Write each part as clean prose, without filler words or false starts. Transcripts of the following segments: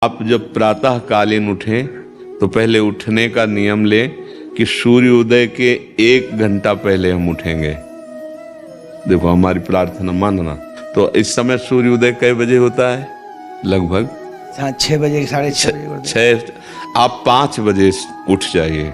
आप जब प्रातः कालीन उठें तो पहले उठने का नियम लें कि सूर्योदय के 1 घंटा पहले हम उठेंगे। देखो हमारी प्रार्थना मानना। तो इस समय सूर्योदय कई बजे होता है? लगभग 6 बजे 6:30। आप 5 बजे उठ जाइए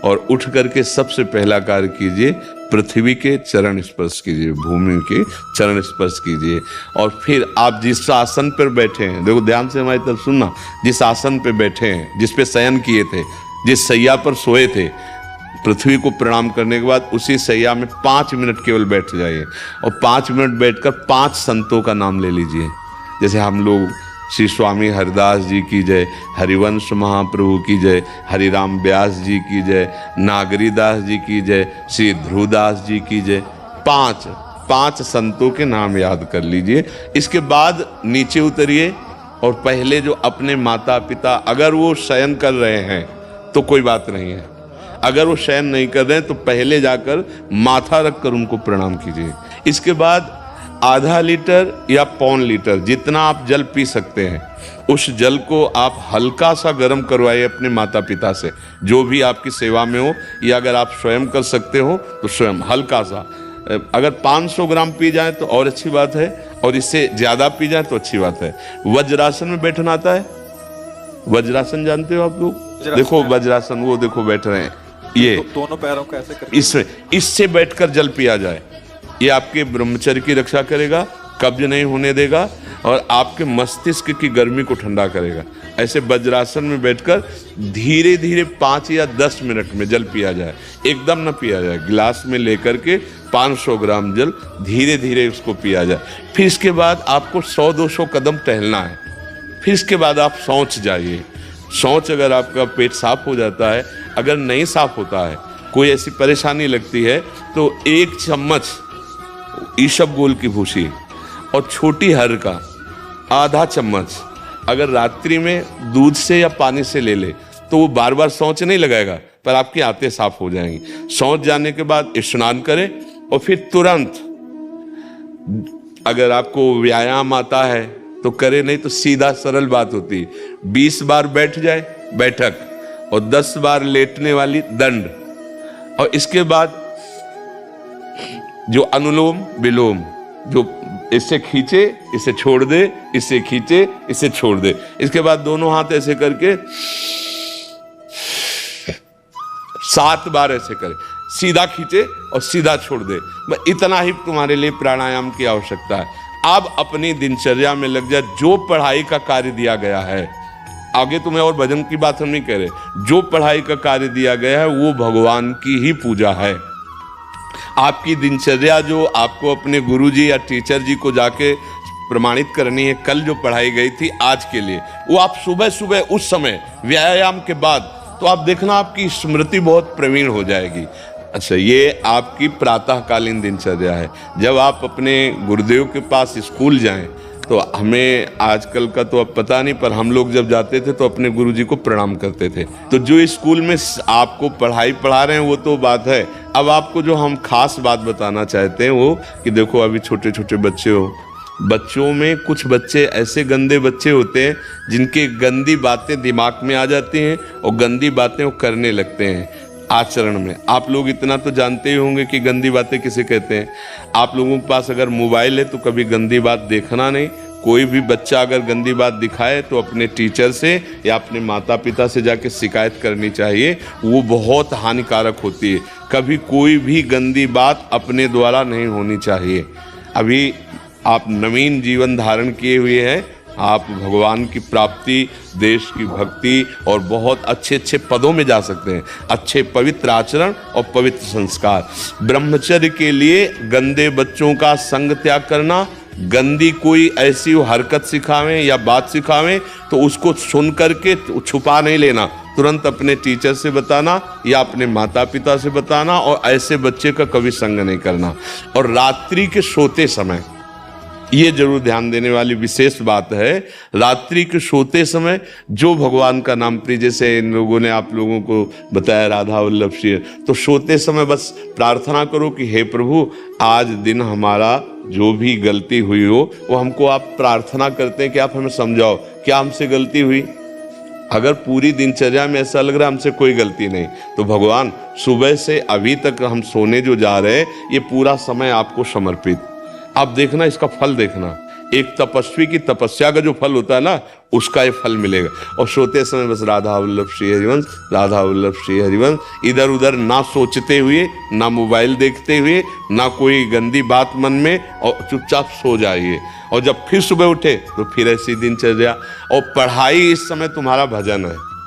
और उठ करके सबसे पहला कार्य कीजिए, पृथ्वी के चरण स्पर्श कीजिए, भूमि के चरण स्पर्श कीजिए। और फिर आप जिस आसन पर बैठे हैं, देखो ध्यान से हमारी तरफ सुनना, जिस आसन पर बैठे हैं, जिस पे शयन किए थे, जिस सैया पर सोए थे, पृथ्वी को प्रणाम करने के बाद उसी सैया में 5 मिनट केवल बैठ जाइए और 5 मिनट बैठकर 5 संतों का नाम ले लीजिए। जैसे हम लोग श्री स्वामी हरिदास जी की जय, हरिवंश महाप्रभु की जय, हरिराम व्यास जी की जय, नागरीदास जी की जय, श्री ध्रुवदास जी की जय, 5 संतों के नाम याद कर लीजिए। इसके बाद नीचे उतरिए और पहले जो अपने माता पिता, अगर वो शयन कर रहे हैं तो कोई बात नहीं है, अगर वो शयन नहीं कर रहे हैं तो पहले जाकर माथा रखकर उनको प्रणाम कीजिए। इसके बाद आधा लीटर या 1.25 लीटर जितना आप जल पी सकते हैं, उस जल को आप हल्का सा गर्म करवाइए अपने माता पिता से, जो भी आपकी सेवा में हो, या अगर आप स्वयं कर सकते हो तो स्वयं हल्का सा। अगर 500 ग्राम पी जाए तो और अच्छी बात है, और इससे ज़्यादा पी जाए तो अच्छी बात है। वज्रासन में बैठना आता है? वज्रासन जानते हो आप लोग? देखो वज्रासन, वो देखो बैठ रहे हैं, ये दोनों पैरों को ऐसे करके इससे बैठकर जल पिया जाए। ये आपके ब्रह्मचर्य की रक्षा करेगा, कब्ज नहीं होने देगा और आपके मस्तिष्क की गर्मी को ठंडा करेगा। ऐसे वज्रासन में बैठकर धीरे धीरे 5 या 10 मिनट में जल पिया जाए, एकदम ना पिया जाए। गिलास में लेकर के 500 ग्राम जल धीरे धीरे उसको पिया जाए। फिर इसके बाद आपको 100-200 कदम टहलना है। फिर इसके बाद आप शौच जाइए। शौच अगर आपका पेट साफ हो जाता है, अगर नहीं साफ होता है, कोई ऐसी परेशानी लगती है, तो 1 चम्मच ईसबगोल की भूसी और छोटी हर का आधा चम्मच अगर रात्रि में दूध से या पानी से ले ले तो वो बार बार शौच नहीं लगाएगा, पर आपकी आंतें साफ हो जाएंगी। शौच जाने के बाद स्नान करें और फिर तुरंत, अगर आपको व्यायाम आता है तो करे, नहीं तो सीधा सरल बात होती है, 20 बार बैठ जाए बैठक और 10 बार लेटने वाली दंड। और इसके बाद जो अनुलोम विलोम, जो इससे खींचे इसे छोड़ दे, इससे खींचे इसे छोड़ दे, इसके बाद दोनों हाथ ऐसे करके 7 बार ऐसे करे, सीधा खींचे और सीधा छोड़ दे। इतना ही तुम्हारे लिए प्राणायाम की आवश्यकता है। अब अपनी दिनचर्या में लग जा। जो पढ़ाई का कार्य दिया गया है, आगे तुम्हें और भजन की बात हम नहीं कह रहे, जो पढ़ाई का कार्य दिया गया है वो भगवान की ही पूजा है। आपकी दिनचर्या जो आपको अपने गुरुजी या टीचर जी को जाके प्रमाणित करनी है, कल जो पढ़ाई गई थी आज के लिए, वो आप सुबह सुबह उस समय व्यायाम के बाद, तो आप देखना आपकी स्मृति बहुत प्रवीण हो जाएगी। अच्छा, ये आपकी प्रातःकालीन दिनचर्या है। जब आप अपने गुरुदेव के पास स्कूल जाएं, तो हमें आजकल का तो अब पता नहीं, पर हम लोग जब जाते थे तो अपने गुरुजी को प्रणाम करते थे। तो जो स्कूल में आपको पढ़ाई पढ़ा रहे हैं वो तो बात है, अब आपको जो हम खास बात बताना चाहते हैं वो कि देखो अभी छोटे छोटे बच्चे हो, बच्चों में कुछ बच्चे ऐसे गंदे बच्चे होते हैं जिनके गंदी बातें दिमाग में आ जाती हैं और गंदी बातें वो करने लगते हैं आचरण में। आप लोग इतना तो जानते ही होंगे कि गंदी बातें किसे कहते हैं। आप लोगों के पास अगर मोबाइल है तो कभी गंदी बात देखना नहीं। कोई भी बच्चा अगर गंदी बात दिखाए तो अपने टीचर से या अपने माता पिता से जाके शिकायत करनी चाहिए, वो बहुत हानिकारक होती है। कभी कोई भी गंदी बात अपने द्वारा नहीं होनी चाहिए। अभी आप नवीन जीवन धारण किए हुए हैं, आप भगवान की प्राप्ति, देश की भक्ति और बहुत अच्छे अच्छे पदों में जा सकते हैं। अच्छे पवित्र आचरण और पवित्र संस्कार। ब्रह्मचर्य के लिए गंदे बच्चों का संग त्याग करना, गंदी कोई ऐसी हरकत सिखावें या बात सिखावें तो उसको सुन करके छुपा नहीं लेना, तुरंत अपने टीचर से बताना या अपने माता पिता से बताना, और ऐसे बच्चे का कभी संग नहीं करना। और रात्रि के सोते समय ये जरूर ध्यान देने वाली विशेष बात है, रात्रि के सोते समय जो भगवान का नाम प्रिय, जैसे इन लोगों ने आप लोगों को बताया राधा वल्लभ श्री, तो सोते समय बस प्रार्थना करो कि हे प्रभु आज दिन हमारा जो भी गलती हुई हो वो हमको आप प्रार्थना करते हैं कि आप हमें समझाओ क्या हमसे गलती हुई। अगर पूरी दिनचर्या में ऐसा लग रहा है हमसे कोई गलती नहीं, तो भगवान सुबह से अभी तक हम सोने जो जा रहे हैं ये पूरा समय आपको समर्पित। आप देखना इसका फल देखना, एक तपस्वी की तपस्या का जो फल होता है ना उसका ये फल मिलेगा। और सोते समय बस राधा वल्लभ श्री हरिवंश, राधा वल्लभ श्री हरिवंश, इधर उधर ना सोचते हुए, ना मोबाइल देखते हुए, ना कोई गंदी बात मन में, और चुपचाप सो जाइए। और जब फिर सुबह उठे तो फिर ऐसी दिनचर्या। और पढ़ाई इस समय तुम्हारा भजन है।